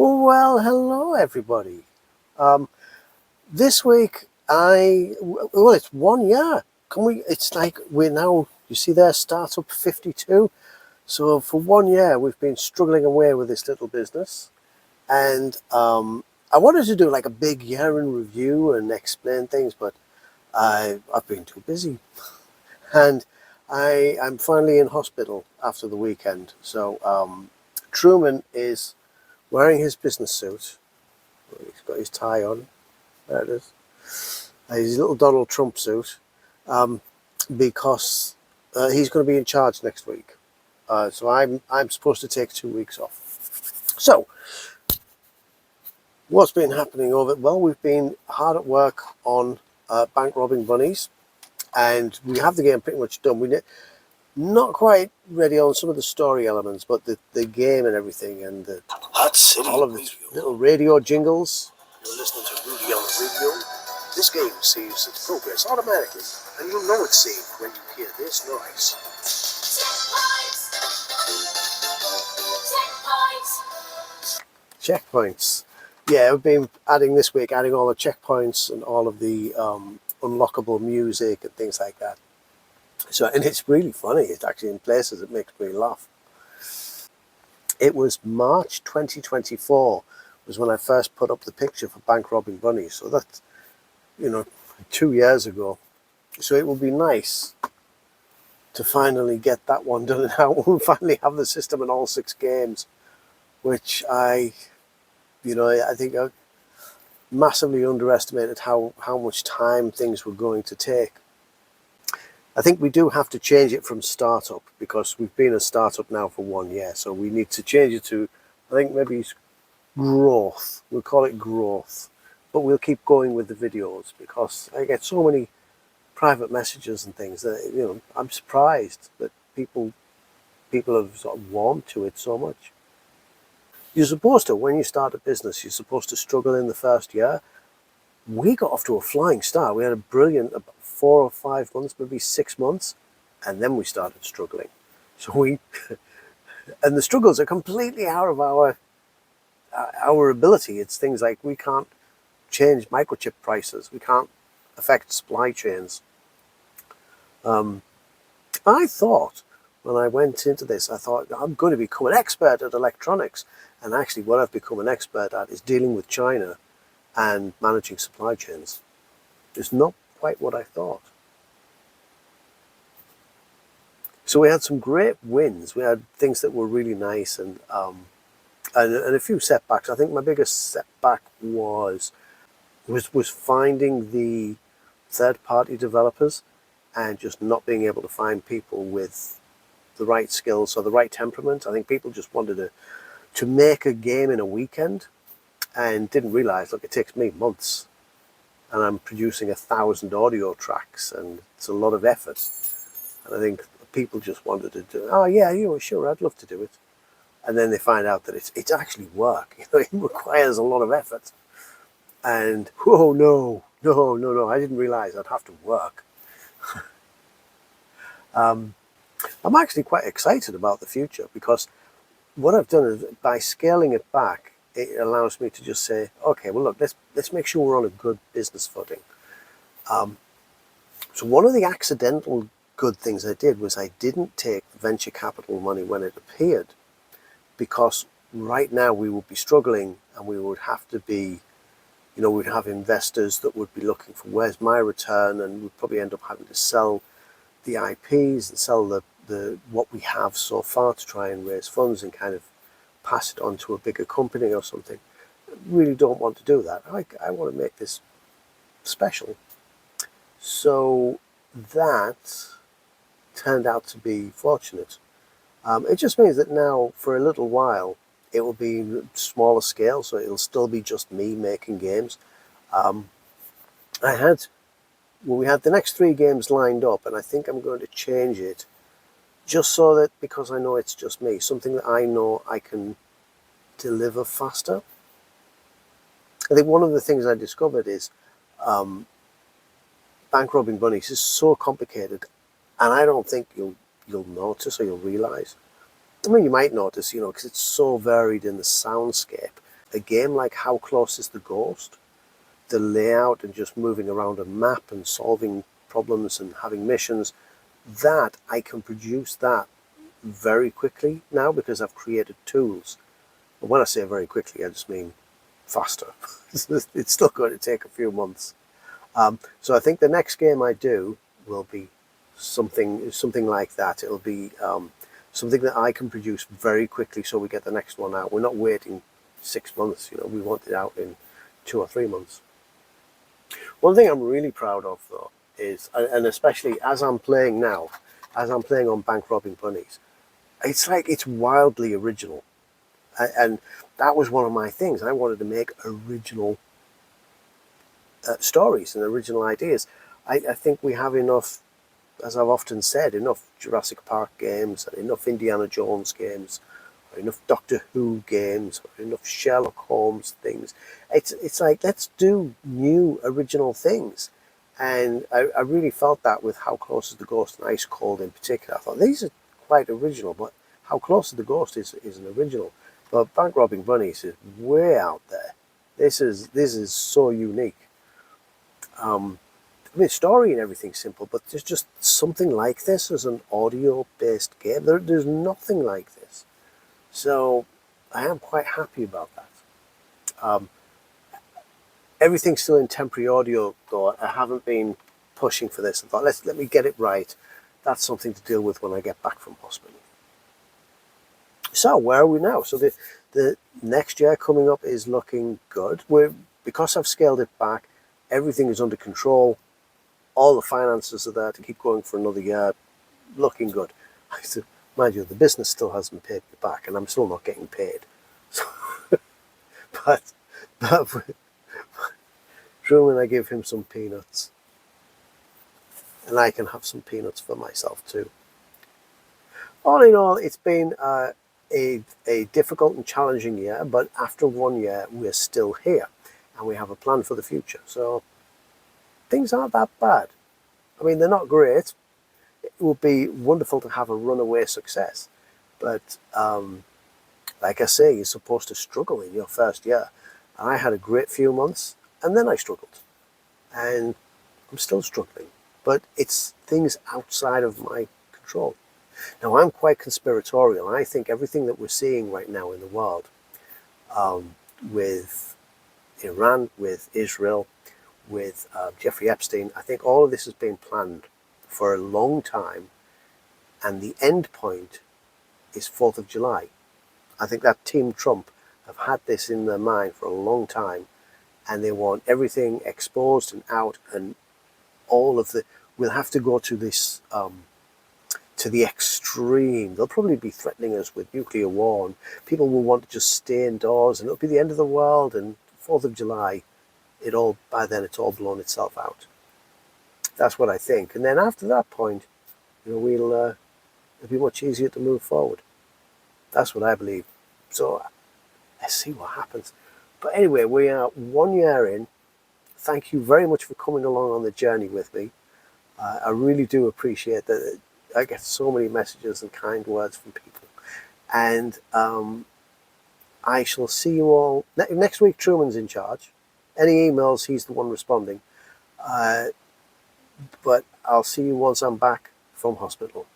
Well, hello everybody. Um, this week it's 1 year. It's like we're now, you see there, Startup 52. So for 1 year, we've been struggling away with this little business. And I wanted to do like a big year in review and explain things, but I've been too busy. And I'm finally in hospital after the weekend. So Truman is wearing his business suit. He's got his tie on. There it is. His little Donald Trump suit, because he's going to be in charge next week. So I'm supposed to take 2 weeks off. So what's been happening over? Well, we've been hard at work on Bank Robbing Bunnies, and we have the game pretty much done. We're not quite ready on some of the story elements, but the game and everything, and all of the little radio jingles. You're listening to Rudy on the radio. This game saves its progress automatically, and you'll know it's saved when you hear this noise. Checkpoints. Yeah, we've been adding this week, adding all the checkpoints and all of the unlockable music and things like that. So, and it's really funny. It's actually in places it makes me laugh. It was March 2024 was when I first put up the picture for Bank Robbing Bunnies. So that's, 2 years ago. So it would be nice to finally get that one done, and now we'll finally have the system in all 6 games, which I think I massively underestimated how much time things were going to take. I think we do have to change it from startup, because we've been a startup now for 1 year. So we need to change it to, I think maybe it's growth. We'll call it growth, but we'll keep going with the videos, because I get so many private messages and things that, I'm surprised that people have sort of warmed to it so much. You're supposed to, when you start a business, you're supposed to struggle in the first year. We got off to a flying start. We had a brilliant 4 or 5 months, maybe 6 months, and then we started struggling. So and the struggles are completely out of our ability. It's things like we can't change microchip prices. We can't affect supply chains. I thought, when I went into this, I thought, I'm going to become an expert at electronics. And actually what I've become an expert at is dealing with China and managing supply chains. It's not quite what I thought. So we had some great wins. We had things that were really nice, and a few setbacks. I think my biggest setback was finding the third-party developers and just not being able to find people with the right skills or the right temperament. I think people just wanted to make a game in a weekend and didn't realize, look, it takes me months, and I'm producing 1,000 audio tracks, and it's a lot of effort. And I think people just wanted to do, oh yeah, sure, I'd love to do it. And then they find out that it's actually work. It requires a lot of effort. And oh no, I didn't realize I'd have to work. I'm actually quite excited about the future, because what I've done is, by scaling it back, it allows me to just say, okay, well look, let's make sure we're on a good business footing. So one of the accidental good things I did was I didn't take venture capital money when it appeared, because right now we would be struggling, and we would have to be, we'd have investors that would be looking for, where's my return, and we'd probably end up having to sell the IPs and sell the what we have so far to try and raise funds and kind of pass it on to a bigger company or something. I really don't want to do that. I want to make this special. So that turned out to be fortunate. It just means that now, for a little while, it will be smaller scale, so it'll still be just me making games. We had the next 3 games lined up, and I think I'm going to change it, just so that, because I know it's just me, something that I know I can deliver faster. I think one of the things I discovered is Bank Robbing Bunnies is so complicated, and I don't think you'll notice or you'll realize. I mean, you might notice, because it's so varied in the soundscape. a game like How Close is the Ghost, the layout and just moving around a map and solving problems and having missions, that I can produce that very quickly now because I've created tools. And when I say very quickly, I just mean faster. It's still going to take a few months. So I think the next game I do will be something like that. It'll be something that I can produce very quickly, so we get the next one out. We're not waiting 6 months. We want it out in 2 or 3 months. One thing I'm really proud of, though, is, and especially as I'm playing now, as I'm playing on Bank Robbing Bunnies, it's like it's wildly original, and that was one of my things. I wanted to make original stories and original ideas. I think we have enough, as I've often said, enough Jurassic Park games, and enough Indiana Jones games, or enough Doctor Who games, or enough Sherlock Holmes things. It's like, let's do new original things. And I really felt that with How Close is the Ghost and Ice Cold in particular. I thought these are quite original, but How Close is the Ghost is an original. But Bank Robbing Bunnies is way out there. This is so unique. I mean, story and everything's simple, but there's just something like this as an audio-based game. There's nothing like this. So I am quite happy about that. Everything's still in temporary audio, though. I haven't been pushing for this. I thought, let me get it right. That's something to deal with when I get back from hospital. So where are we now? So the next year coming up is looking good. Because I've scaled it back, everything is under control. All the finances are there to keep going for another year. Looking good. Mind you, the business still hasn't paid me back, and I'm still not getting paid. So, but Truman, I give him some peanuts, and I can have some peanuts for myself too. All in all, it's been a difficult and challenging year, but after 1 year, we're still here, and we have a plan for the future. So things aren't that bad. I mean, they're not great. It would be wonderful to have a runaway success, but like I say, you're supposed to struggle in your first year. And I had a great few months, and then I struggled, and I'm still struggling. But it's things outside of my control. Now, I'm quite conspiratorial, and I think everything that we're seeing right now in the world, with Iran, with Israel, with Jeffrey Epstein, I think all of this has been planned for a long time, and the end point is 4th of July. I think that Team Trump have had this in their mind for a long time, and they want everything exposed and out, and all of the... We'll have to go to this, to the extreme. They'll probably be threatening us with nuclear war, and people will want to just stay indoors, and it'll be the end of the world, and 4th of July, by then it's all blown itself out. That's what I think. And then after that point, it'll be much easier to move forward. That's what I believe. So let's see what happens. But anyway, we are 1 year in. Thank you very much for coming along on the journey with me. I really do appreciate that. I get so many messages and kind words from people. And I shall see you all next week. Truman's in charge. Any emails, he's the one responding. But I'll see you once I'm back from hospital.